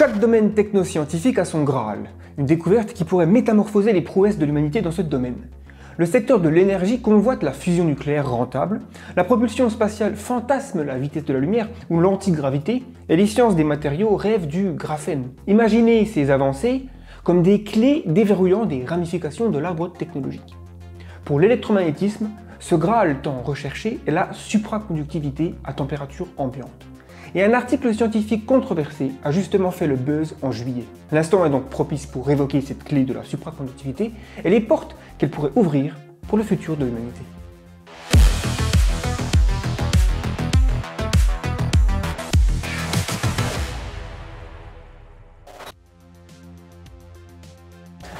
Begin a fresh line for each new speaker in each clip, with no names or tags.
Chaque domaine technoscientifique a son Graal, une découverte qui pourrait métamorphoser les prouesses de l'humanité dans ce domaine. Le secteur de l'énergie convoite la fusion nucléaire rentable, la propulsion spatiale fantasme la vitesse de la lumière ou l'antigravité, et les sciences des matériaux rêvent du graphène. Imaginez ces avancées comme des clés déverrouillant des ramifications de l'arbre technologique. Pour l'électromagnétisme, ce Graal tant recherché est la supraconductivité à température ambiante. Et un article scientifique controversé a justement fait le buzz en juillet. L'instant est donc propice pour évoquer cette clé de la supraconductivité et les portes qu'elle pourrait ouvrir pour le futur de l'humanité.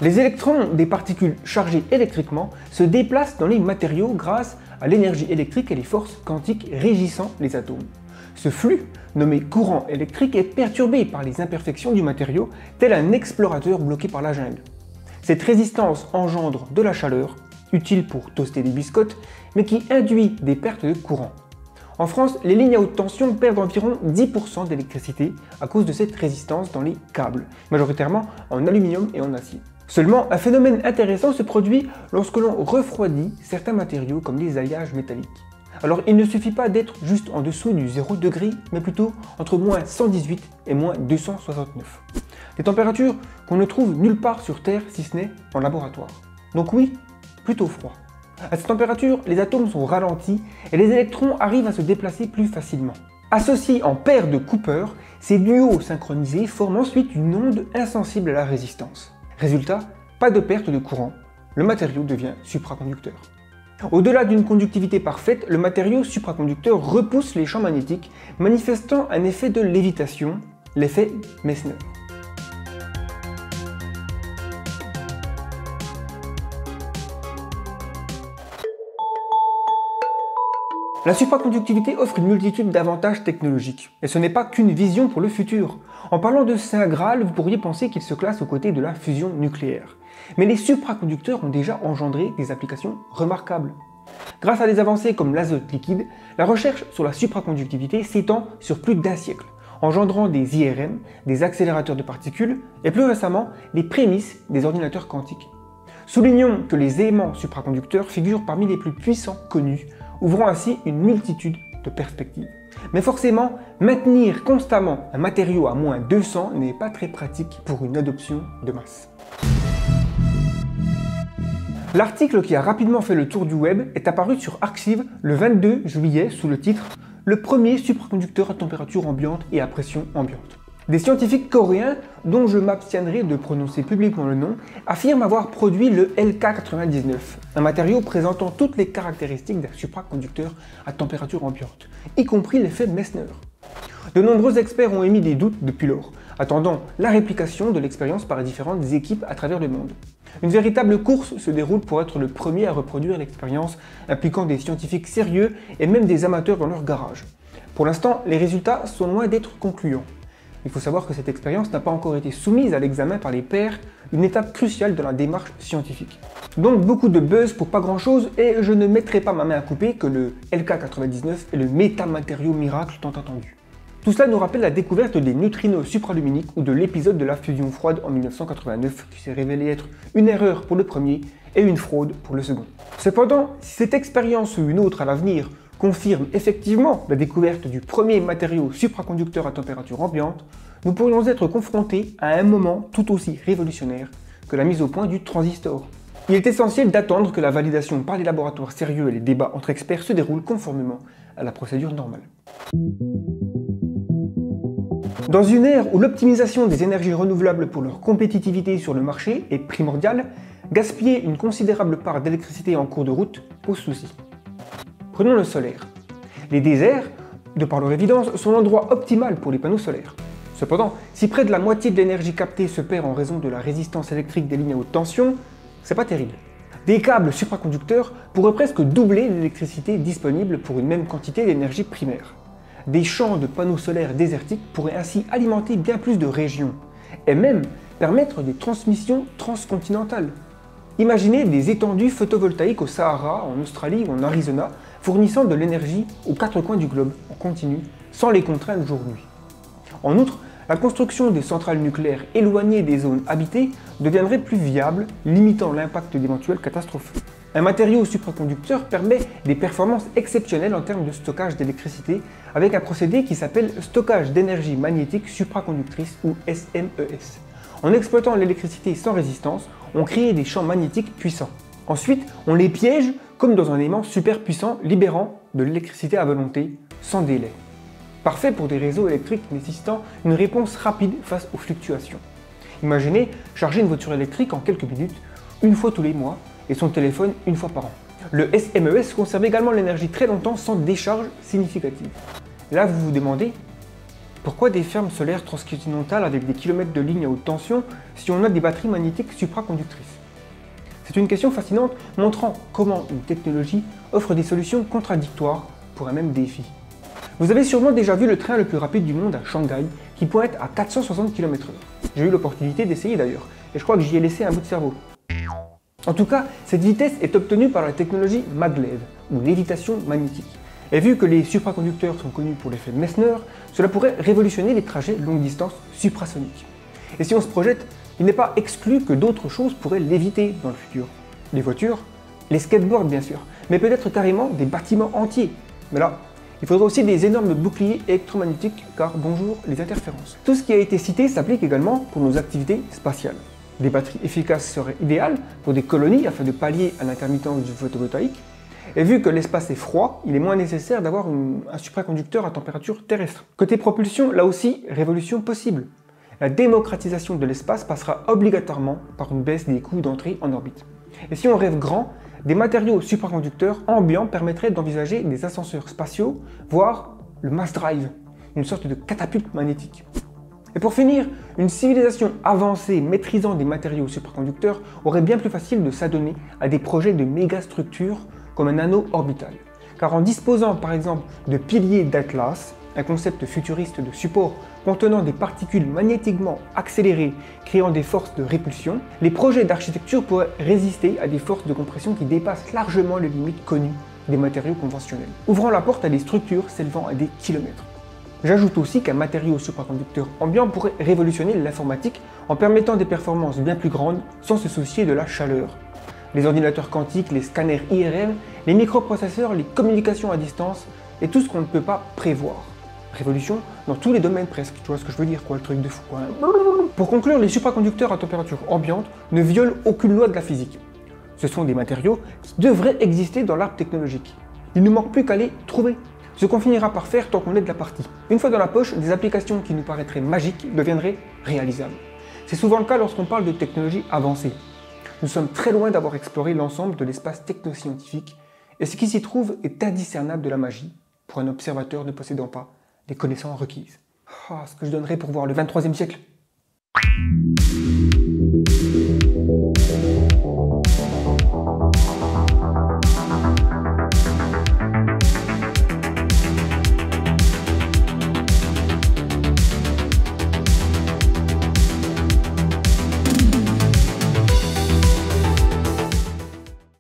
Les électrons des particules chargées électriquement se déplacent dans les matériaux grâce à l'énergie électrique et les forces quantiques régissant les atomes. Ce flux, nommé courant électrique, est perturbé par les imperfections du matériau, tel un explorateur bloqué par la jungle. Cette résistance engendre de la chaleur, utile pour toaster des biscottes, mais qui induit des pertes de courant. En France, les lignes à haute tension perdent environ 10% d'électricité à cause de cette résistance dans les câbles, majoritairement en aluminium et en acier. Seulement, un phénomène intéressant se produit lorsque l'on refroidit certains matériaux comme les alliages métalliques. Alors il ne suffit pas d'être juste en dessous du 0 degré, mais plutôt entre moins 118 et moins 269. Des températures qu'on ne trouve nulle part sur Terre si ce n'est en laboratoire. Donc oui, plutôt froid. À cette température, les atomes sont ralentis et les électrons arrivent à se déplacer plus facilement. Associés en paires de Cooper, ces duos synchronisés forment ensuite une onde insensible à la résistance. Résultat, pas de perte de courant, le matériau devient supraconducteur. Au-delà d'une conductivité parfaite, le matériau supraconducteur repousse les champs magnétiques, manifestant un effet de lévitation, l'effet Meissner. La supraconductivité offre une multitude d'avantages technologiques, et ce n'est pas qu'une vision pour le futur. En parlant de Saint Graal, vous pourriez penser qu'il se classe aux côtés de la fusion nucléaire. Mais les supraconducteurs ont déjà engendré des applications remarquables. Grâce à des avancées comme l'azote liquide, la recherche sur la supraconductivité s'étend sur plus d'un siècle, engendrant des IRM, des accélérateurs de particules, et plus récemment, les prémices des ordinateurs quantiques. Soulignons que les aimants supraconducteurs figurent parmi les plus puissants connus, ouvrant ainsi une multitude de perspectives. Mais forcément, maintenir constamment un matériau à moins 200 n'est pas très pratique pour une adoption de masse. L'article qui a rapidement fait le tour du web est apparu sur Arxiv le 22 juillet sous le titre « Le premier supraconducteur à température ambiante et à pression ambiante ». Des scientifiques coréens, dont je m'abstiendrai de prononcer publiquement le nom, affirment avoir produit le LK99, un matériau présentant toutes les caractéristiques d'un supraconducteur à température ambiante, y compris l'effet Meissner. De nombreux experts ont émis des doutes depuis lors, attendant la réplication de l'expérience par les différentes équipes à travers le monde. Une véritable course se déroule pour être le premier à reproduire l'expérience, impliquant des scientifiques sérieux et même des amateurs dans leur garage. Pour l'instant, les résultats sont loin d'être concluants. Il faut savoir que cette expérience n'a pas encore été soumise à l'examen par les pairs, une étape cruciale dans la démarche scientifique. Donc beaucoup de buzz pour pas grand chose et je ne mettrai pas ma main à couper que le LK99 est le métamatériau miracle tant attendu. Tout cela nous rappelle la découverte des neutrinos supraluminiques ou de l'épisode de la fusion froide en 1989 qui s'est révélé être une erreur pour le premier et une fraude pour le second. Cependant, si cette expérience ou une autre à l'avenir confirme effectivement la découverte du premier matériau supraconducteur à température ambiante, nous pourrions être confrontés à un moment tout aussi révolutionnaire que la mise au point du transistor. Il est essentiel d'attendre que la validation par les laboratoires sérieux et les débats entre experts se déroulent conformément à la procédure normale. Dans une ère où l'optimisation des énergies renouvelables pour leur compétitivité sur le marché est primordiale, gaspiller une considérable part d'électricité en cours de route pose souci. Prenons le solaire. Les déserts, de par leur évidence, sont l'endroit optimal pour les panneaux solaires. Cependant, si près de la moitié de l'énergie captée se perd en raison de la résistance électrique des lignes à haute tension, c'est pas terrible. Des câbles supraconducteurs pourraient presque doubler l'électricité disponible pour une même quantité d'énergie primaire. Des champs de panneaux solaires désertiques pourraient ainsi alimenter bien plus de régions, et même permettre des transmissions transcontinentales. Imaginez des étendues photovoltaïques au Sahara, en Australie ou en Arizona, fournissant de l'énergie aux quatre coins du globe en continu, sans les contraintes jour-nuit. En outre, La construction des centrales nucléaires éloignées des zones habitées deviendrait plus viable, limitant l'impact d'éventuelles catastrophes. Un matériau supraconducteur permet des performances exceptionnelles en termes de stockage d'électricité avec un procédé qui s'appelle stockage d'énergie magnétique supraconductrice ou SMES. En exploitant l'électricité sans résistance, on crée des champs magnétiques puissants. Ensuite, on les piège comme dans un aimant super puissant, libérant de l'électricité à volonté, sans délai. Parfait pour des réseaux électriques nécessitant une réponse rapide face aux fluctuations. Imaginez charger une voiture électrique en quelques minutes, une fois tous les mois, et son téléphone une fois par an. Le SMES conserve également l'énergie très longtemps sans décharge significative. Là, vous vous demandez, pourquoi des fermes solaires transcontinentales avec des kilomètres de lignes à haute tension si on a des batteries magnétiques supraconductrices? C'est une question fascinante montrant comment une technologie offre des solutions contradictoires pour un même défi. Vous avez sûrement déjà vu le train le plus rapide du monde à Shanghai qui pointe à 460 km/h. J'ai eu l'opportunité d'essayer d'ailleurs, et je crois que j'y ai laissé un bout de cerveau. En tout cas, cette vitesse est obtenue par la technologie maglev, ou lévitation magnétique. Et vu que les supraconducteurs sont connus pour l'effet Meissner, cela pourrait révolutionner les trajets longue distance suprasoniques. Et si on se projette, il n'est pas exclu que d'autres choses pourraient léviter dans le futur. Les voitures, les skateboards bien sûr, mais peut-être carrément des bâtiments entiers. Mais là, il faudra aussi des énormes boucliers électromagnétiques, car bonjour les interférences. Tout ce qui a été cité s'applique également pour nos activités spatiales. Des batteries efficaces seraient idéales pour des colonies afin de pallier à l'intermittence du photovoltaïque. Et vu que l'espace est froid, il est moins nécessaire d'avoir un supraconducteur à température terrestre. Côté propulsion, là aussi, révolution possible. La démocratisation de l'espace passera obligatoirement par une baisse des coûts d'entrée en orbite. Et si on rêve grand, des matériaux supraconducteurs ambiants permettraient d'envisager des ascenseurs spatiaux, voire le mass drive, une sorte de catapulte magnétique. Et pour finir, une civilisation avancée maîtrisant des matériaux supraconducteurs aurait bien plus facile de s'adonner à des projets de mégastructures comme un anneau orbital. Car en disposant par exemple de piliers d'Atlas, un concept futuriste de support contenant des particules magnétiquement accélérées créant des forces de répulsion, les projets d'architecture pourraient résister à des forces de compression qui dépassent largement les limites connues des matériaux conventionnels, ouvrant la porte à des structures s'élevant à des kilomètres. J'ajoute aussi qu'un matériau supraconducteur ambiant pourrait révolutionner l'informatique en permettant des performances bien plus grandes sans se soucier de la chaleur. Les ordinateurs quantiques, les scanners IRM, les microprocesseurs, les communications à distance et tout ce qu'on ne peut pas prévoir. Révolution dans tous les domaines presque, tu vois ce que je veux dire quoi, le truc de fou quoi. Pour conclure, les supraconducteurs à température ambiante ne violent aucune loi de la physique. Ce sont des matériaux qui devraient exister dans l'arbre technologique. Il ne manque plus qu'à les trouver. Ce qu'on finira par faire tant qu'on est de la partie. Une fois dans la poche, des applications qui nous paraîtraient magiques deviendraient réalisables. C'est souvent le cas lorsqu'on parle de technologies avancées. Nous sommes très loin d'avoir exploré l'ensemble de l'espace technoscientifique, et ce qui s'y trouve est indiscernable de la magie, pour un observateur ne possédant pas les connaissances requises. Ah, ce que je donnerais pour voir le 23e siècle.